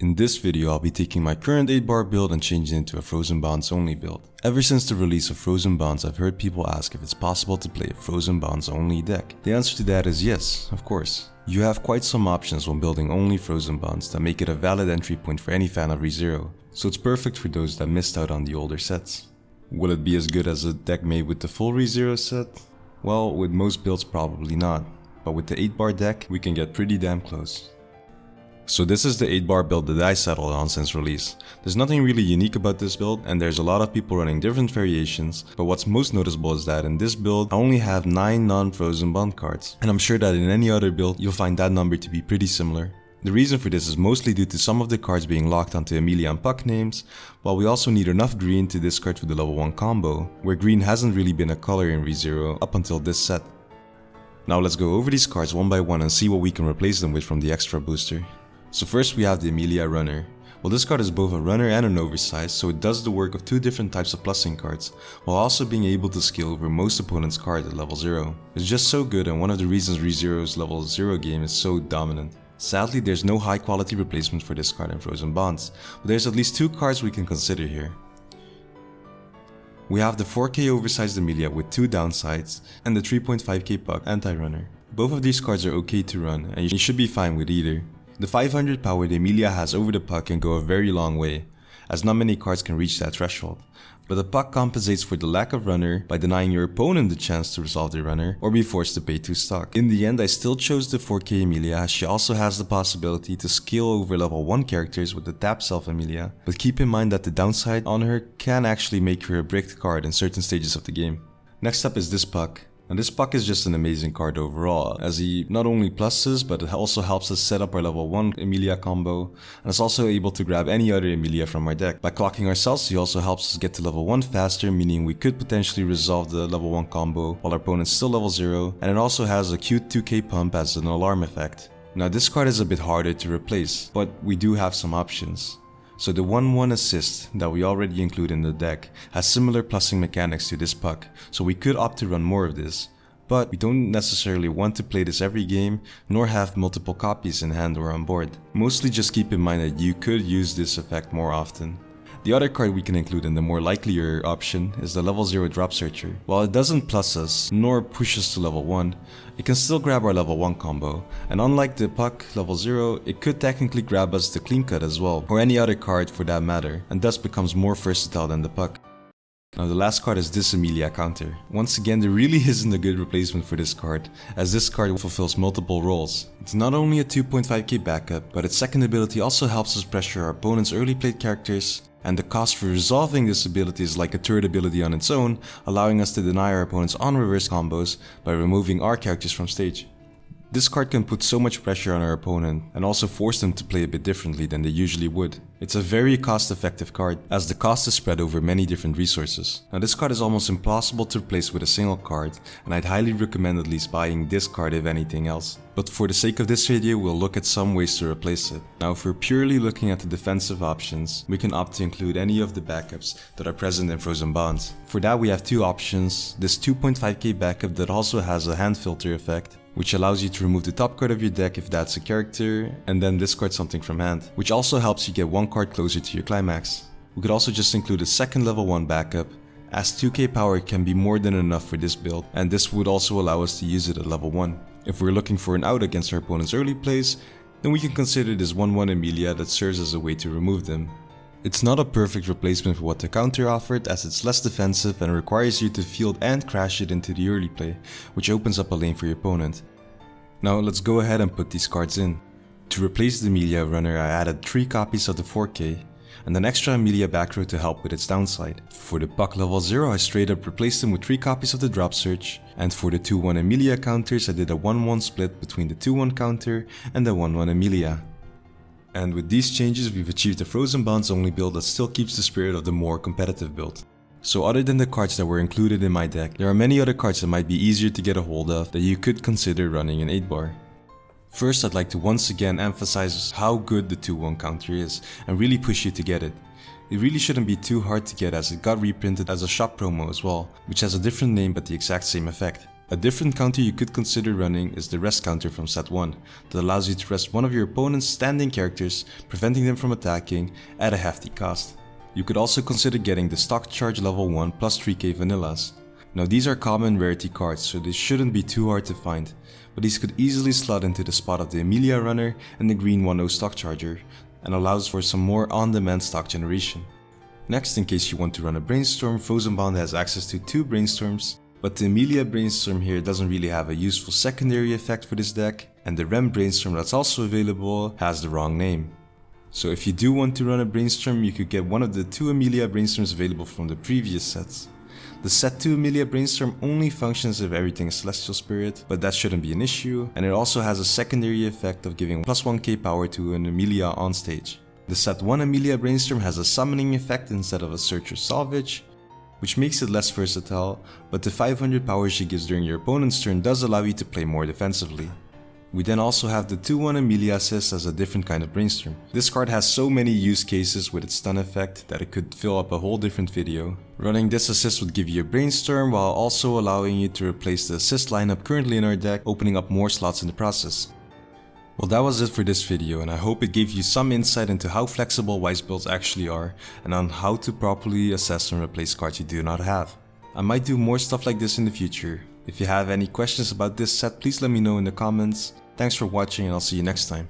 In this video, I'll be taking my current 8-bar build and changing it into a Frozen Bonds only build. Ever since the release of Frozen Bonds, I've heard people ask if it's possible to play a Frozen Bonds only deck. The answer to that is yes, of course. You have quite some options when building only Frozen Bonds that make it a valid entry point for any fan of ReZero, so it's perfect for those that missed out on the older sets. Will it be as good as a deck made with the full ReZero set? Well, with most builds probably not, but with the 8-bar deck, we can get pretty damn close. So this is the 8-bar build that I settled on since release. There's nothing really unique about this build, and there's a lot of people running different variations, but what's most noticeable is that in this build, I only have 9 non-Frozen Bond cards, and I'm sure that in any other build, you'll find that number to be pretty similar. The reason for this is mostly due to some of the cards being locked onto Emilia and Puck names, while we also need enough green to discard for the level 1 combo, where green hasn't really been a color in ReZero up until this set. Now let's go over these cards one by one and see what we can replace them with from the extra booster. So first we have the Emilia Runner. Well, this card is both a runner and an oversize, so it does the work of 2 different types of plussing cards, while also being able to scale over most opponents' cards at level 0. It's just so good and one of the reasons ReZero's level 0 game is so dominant. Sadly, there's no high quality replacement for this card in Frozen Bonds, but there's at least 2 cards we can consider here. We have the 4K oversized Emilia with 2 downsides, and the 3.5K Puck anti-runner. Both of these cards are okay to run, and you should be fine with either. The 500 power the Emilia has over the Puck can go a very long way, as not many cards can reach that threshold. But the Puck compensates for the lack of runner by denying your opponent the chance to resolve their runner or be forced to pay 2 stock. In the end, I still chose the 4K Emilia as she also has the possibility to scale over level 1 characters with the tap self Emilia, but keep in mind that the downside on her can actually make her a bricked card in certain stages of the game. Next up is this Puck. And this Puck is just an amazing card overall, as he not only pluses, but it also helps us set up our level 1 Emilia combo, and is also able to grab any other Emilia from our deck. By clocking ourselves, he also helps us get to level 1 faster, meaning we could potentially resolve the level 1 combo while our opponent's still level 0, and it also has a cute 2k pump as an alarm effect. Now this card is a bit harder to replace, but we do have some options. So the 1-1 assist that we already include in the deck has similar plussing mechanics to this Puck, so we could opt to run more of this. But we don't necessarily want to play this every game, nor have multiple copies in hand or on board. Mostly just keep in mind that you could use this effect more often. The other card we can include in the more likelier option is the level 0 Drop Searcher. While it doesn't plus us, nor push us to level 1, it can still grab our level 1 combo, and unlike the Puck level 0, it could technically grab us the Clean Cut as well, or any other card for that matter, and thus becomes more versatile than the Puck. Now the last card is this Emilia counter. Once again, there really isn't a good replacement for this card, as this card fulfills multiple roles. It's not only a 2.5k backup, but its second ability also helps us pressure our opponent's early played characters, and the cost for resolving this ability is like a third ability on its own, allowing us to deny our opponent's on-reverse combos by removing our characters from stage. This card can put so much pressure on our opponent and also force them to play a bit differently than they usually would. It's a very cost-effective card, as the cost is spread over many different resources. Now this card is almost impossible to replace with a single card, and I'd highly recommend at least buying this card if anything else. But for the sake of this video, we'll look at some ways to replace it. Now if we're purely looking at the defensive options, we can opt to include any of the backups that are present in Frozen Bonds. For that we have 2 options: this 2.5k backup that also has a hand filter effect, which allows you to remove the top card of your deck if that's a character, and then discard something from hand, which also helps you get 1 card closer to your climax. We could also just include a second level 1 backup, as 2k power can be more than enough for this build, and this would also allow us to use it at level 1. If we're looking for an out against our opponent's early plays, then we can consider this 1-1 Emilia that serves as a way to remove them. It's not a perfect replacement for what the counter offered, as it's less defensive and requires you to field and crash it into the early play, which opens up a lane for your opponent. Now let's go ahead and put these cards in. To replace the Emilia runner, I added 3 copies of the 4K and an extra Emilia back row to help with its downside. For the Puck level 0, I straight up replaced them with 3 copies of the Drop Search, and for the 2-1 Emilia counters, I did a 1-1 split between the 2-1 counter and the 1-1 Emilia. And with these changes, we've achieved a Frozen Bonds only build that still keeps the spirit of the more competitive build. So other than the cards that were included in my deck, there are many other cards that might be easier to get a hold of that you could consider running in 8-bar. First, I'd like to once again emphasize how good the 2-1 counter is and really push you to get it. It really shouldn't be too hard to get, as it got reprinted as a shop promo as well, which has a different name but the exact same effect. A different counter you could consider running is the rest counter from set 1 that allows you to rest one of your opponent's standing characters, preventing them from attacking at a hefty cost. You could also consider getting the stock charge level 1 plus 3k vanillas. Now these are common rarity cards, so they shouldn't be too hard to find, but these could easily slot into the spot of the Emilia runner and the green 1-0 stock charger, and allows for some more on-demand stock generation. Next, in case you want to run a brainstorm, Frozen Bond has access to 2 brainstorms, but the Emilia brainstorm here doesn't really have a useful secondary effect for this deck, and the Rem brainstorm that's also available has the wrong name. So if you do want to run a brainstorm, you could get one of the 2 Emilia brainstorms available from the previous sets. The set 2 Emilia brainstorm only functions if everything is Celestial Spirit, but that shouldn't be an issue, and it also has a secondary effect of giving plus 1k power to an Emilia on stage. The set 1 Emilia brainstorm has a summoning effect instead of a search or salvage, which makes it less versatile, but the 500 power she gives during your opponent's turn does allow you to play more defensively. We then also have the 2-1 Emilia assist as a different kind of brainstorm. This card has so many use cases with its stun effect that it could fill up a whole different video. Running this assist would give you a brainstorm while also allowing you to replace the assist lineup currently in our deck, opening up more slots in the process. Well, that was it for this video, and I hope it gave you some insight into how flexible Weiss builds actually are and on how to properly assess and replace cards you do not have. I might do more stuff like this in the future. If you have any questions about this set, please let me know in the comments. Thanks for watching, and I'll see you next time.